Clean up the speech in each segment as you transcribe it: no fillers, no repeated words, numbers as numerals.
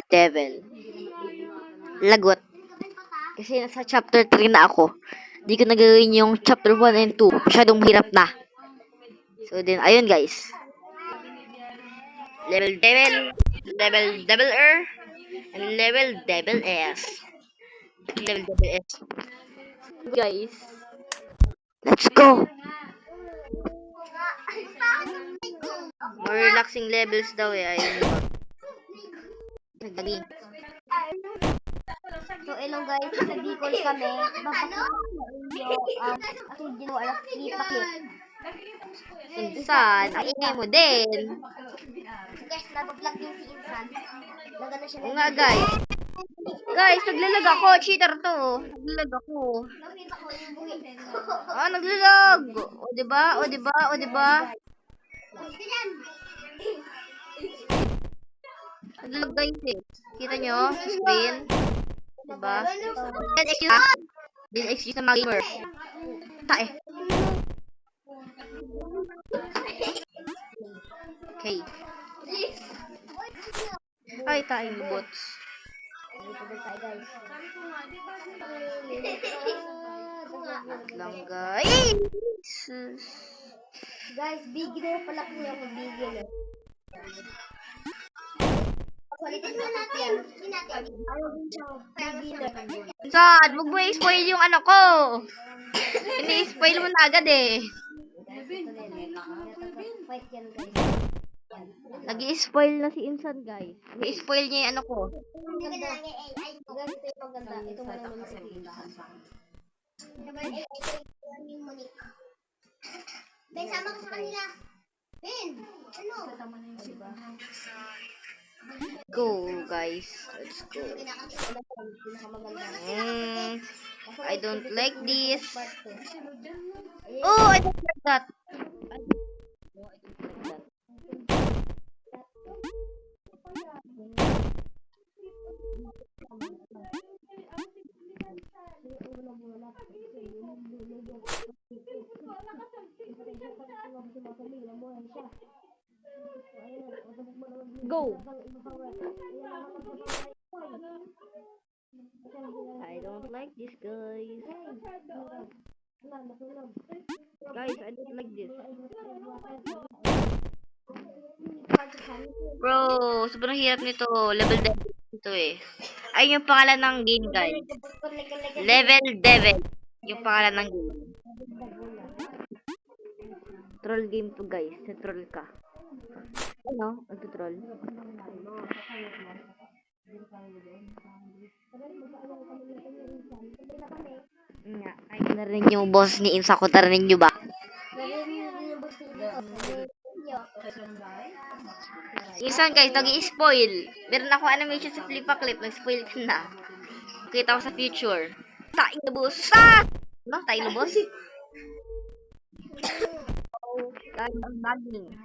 Devil. Lagot. Kasi nasa chapter 3 na ako. Di ko nagawin yung chapter 1 and 2. Masyadong hirap na. So then, ayun guys. Level Devil, Level Devil R, and Level Devil S. Level Devil S. Guys. Let's go! More relaxing levels daw eh. Ayun. Nagdagi. So, hello guys, sa Bicol kami. Papakita ko sa inyo ang ginawa ng flip-flip. Insan, ang ingay mo din. Guys, nag-vlog din si Insan. Nagano siya Oo nga guys. Guys, naglalag ako. Cheater to. Naglalag ako. Nakita ko yung buhit. Ah, naglalag. O diba? O diba? O diba? Naglalag guys eh. Kita nyo? Sa screen. Diba? Then excuse na. Then excuse na mga gamer. Tae. Okay. Ay, tae bots. Lang guys. Guys, beginner pala ko yung beginner. Palitan mo natin. Beginner. Saan? Huwag mo i-spoil yung ano ko. Ini-spoil mo na agad eh. Fight yan guys. Nag-i-spoil na si Insan guys. Nag-i-spoil niya yung ano ko. Maganda. Guys, ito yung maganda. Ito mo naman sa Ben, sama ka sa kanila. Ben, ano? Go guys. Let's go. I don't like this. Oh, I don't like that. Go. I don't like this guys. Guys, I don't like this. Bro, sobrang hirap nito. Level Devil nito eh. Ay, yung pangalan ng game guys. Level Devil. Yung pangalan ng game. Troll game to guys. Troll ka. Ano? Nagtutroll. Nga, ay narinig yung boss ni Insa ko. Narinig nyo ba? Insan guys, nag-i-spoil. Meron ako animation sa Flip-a-Clip. Nag-spoil ko na. Kita ko sa future. Taing na boss. No? Taing na boss? Oh, guys, ang lagging.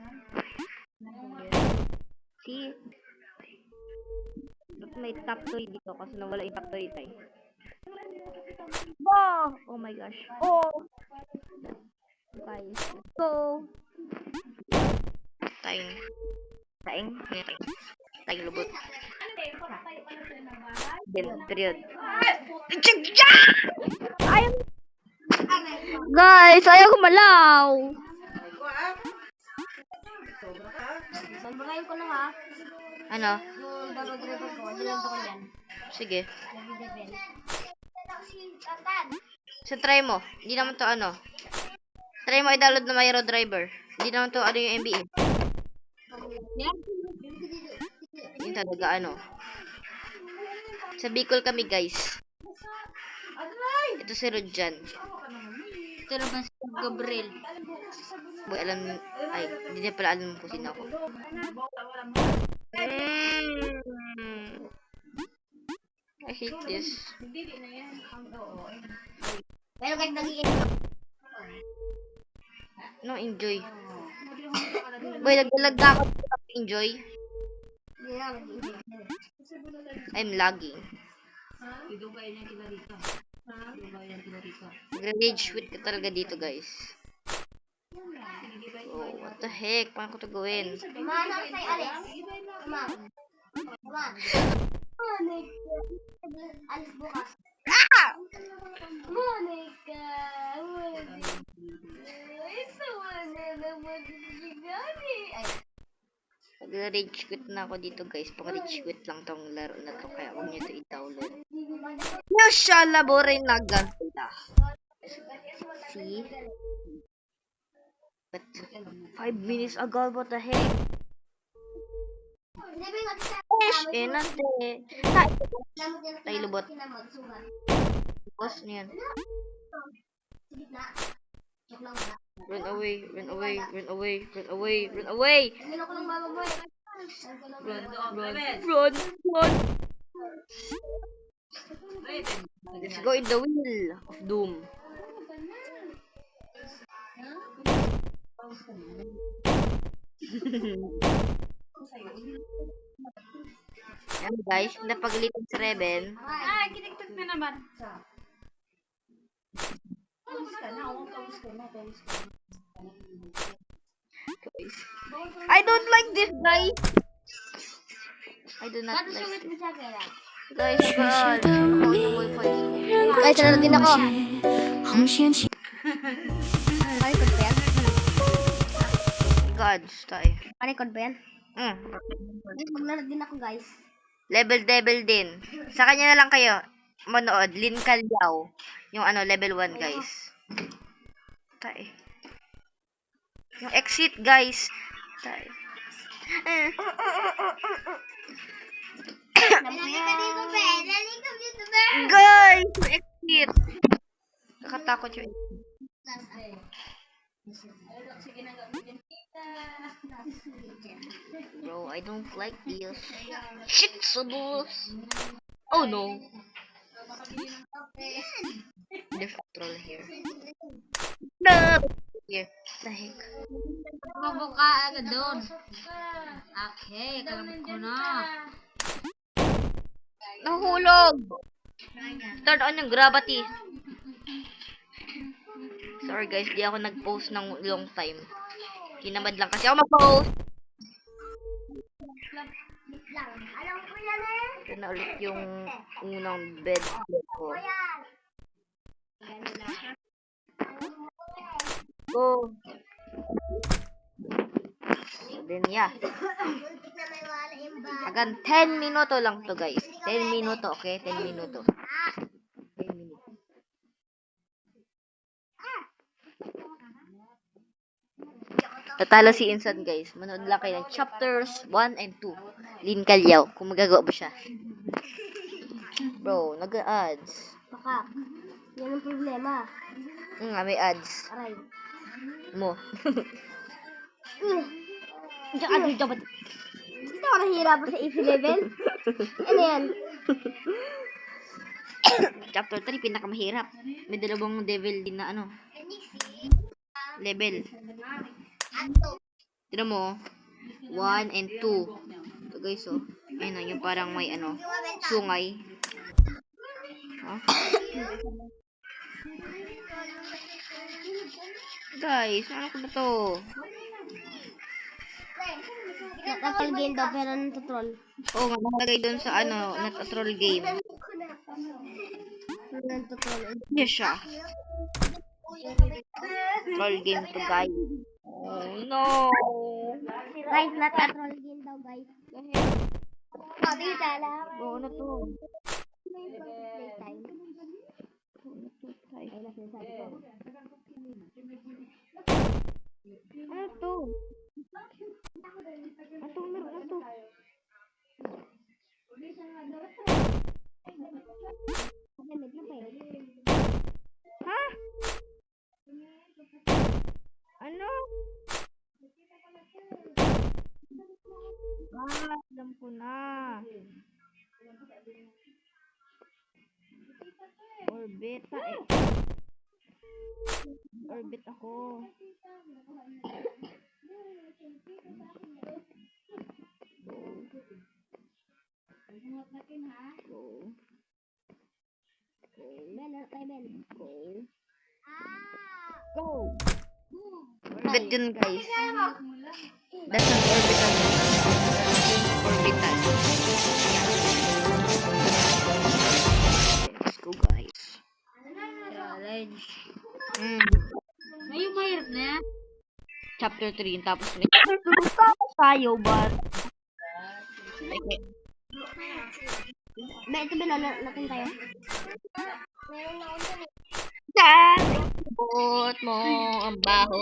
See? Ba't may top toy dito? Kasi nawala yung top toy tayo. Oh my gosh. Oh! Guys, let's go! Taing. Taing? Ano taing? Taing lubot. Then, period. Ayaw! Guys, ayaw gumalaw! Bagayin ko lang ha. Ano? Yung double driver ko. Dilan ko yan. Sige. So, try mo. Hindi naman to ano. Try mo i-download na Myro Driver. Hindi naman to ano yung MBA. Yung talaga ano. Sa Bicol kami guys. Ito si Rodjan. Ito naman si Gabriel. Boy, alam ay, hindi niya pala alam kung sino ako. I hate this. Pero kahit nagiging No, enjoy. Boy, nagdalag ako. Enjoy. I'm lagging. Nag-rage quit ka talaga dito, guys. Oh, what the heck? Paano ko ito gawin? Mana kay Alex. Ma. Monica. Alis bukas. Monica. Isa na naman gani. Ay. Mag-rage quit na ako dito guys. Pang-rage quit lang tong laro na to. Kaya huwag nyo ito i-download. Yosha laborin na ganda. See? But 5 minutes ago, what the heck? Nante. Tayo lubot. Boss niyan. Run away, run away, run away, run away, run away. Run, run, run, run. Let's go in the wheel of doom. Yan guys, napagalitan sa Rebel. Kinigtag na naman. Guys. I don't like this guys. I do not like this. Guys, God. Guys, ano din ako? Panikod ba yan? God, tayo. Panikod ba yan? Guys, maglaro din ako guys. Level devil din. Sa kanya na lang kayo manood. Lin Calyaw. Yung ano, level 1 guys. Tayo. Yung exit guys. Tayo. Guys, yung exit. Nakatakot yung Bro, I don't like this. Shit, subos. Oh no. There's a troll here. No. Here. The heck. Mabuka agad doon. Okay, kalabot ko na. Nahulog. Turn on yung gravity. Sorry guys, di ako nag-post ng long time. Kinamad lang kasi ako mag-post. Ito na ulit yung unang bed ko. Go. So then yeah. Agan 10 minuto lang to guys. 10 minuto, okay? 10 minuto. 10 minuto. Tatalo si Insan guys. Manood lang kayo ng chapters 1 and 2. Lin Calyaw. Kung magagawa ba siya. Bro, nag-ads. Baka. Yan ang problema. May ads. Aray. Mo. Diyan dapat. Dito ako nahihirapan sa easy level. Ano yan? Chapter 3, pinakamahirap. May dalawang devil din na ano. Level. Tira mo. 1 and 2. Ito guys, oh. Ayun na, yung parang may ano. Sungay. Huh? Guys, ano ko ba to? Natal game daw pero natutrol. Oo, nga, nakalagay doon sa ano, not a troll game. Natutrol. Yes, siya. Troll game to guys. Oh, no. Guys, not a troll game daw guys. Sabi tala. Oo, ano to? Playtime. Ay, nasasabi ko. Ano to? Atong laro na to. Ha? Ano? Alam ko na. Orbit Orbit ako. Go. Orbit yun guys. That's an orbital. Orbital. chapter 3, tapos Kumusta tayo, but... Ito natin tayo. Sabot mo ang baho.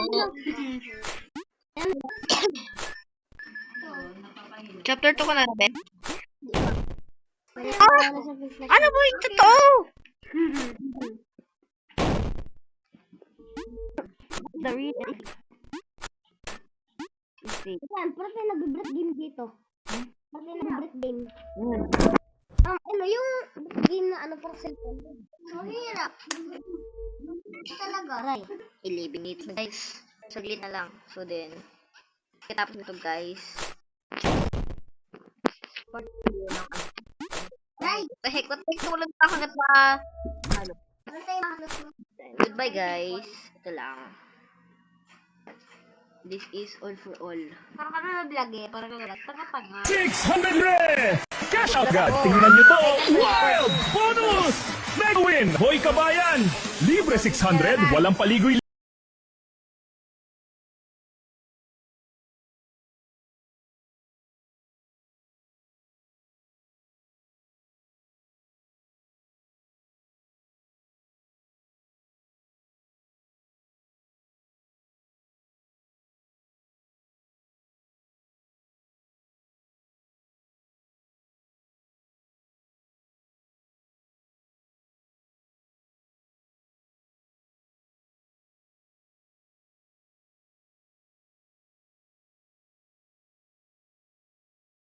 Chapter 2 ko na, be. Ano ba yung totoo? The real. Yan, parang tayo nag-break game dito. Parang tayo nag-break game. Ano yung game na ano pang cellphone? So, hirap. Talaga. Aray. 11 minutes na, guys. Saglit na lang. So then, katapos nito, guys. Aray! The heck, what the heck, tulad pa ako na pa. Ano? Parang tayo mahanap mo. Goodbye, guys. Ito lang. This is all for all. Parang ka na vlog eh. Parang ka na tanga-tanga. 600 red! Cash out agad! Tingnan nyo to! Wild bonus! Mega win! Hoy kabayan! Libre 600, walang paligoy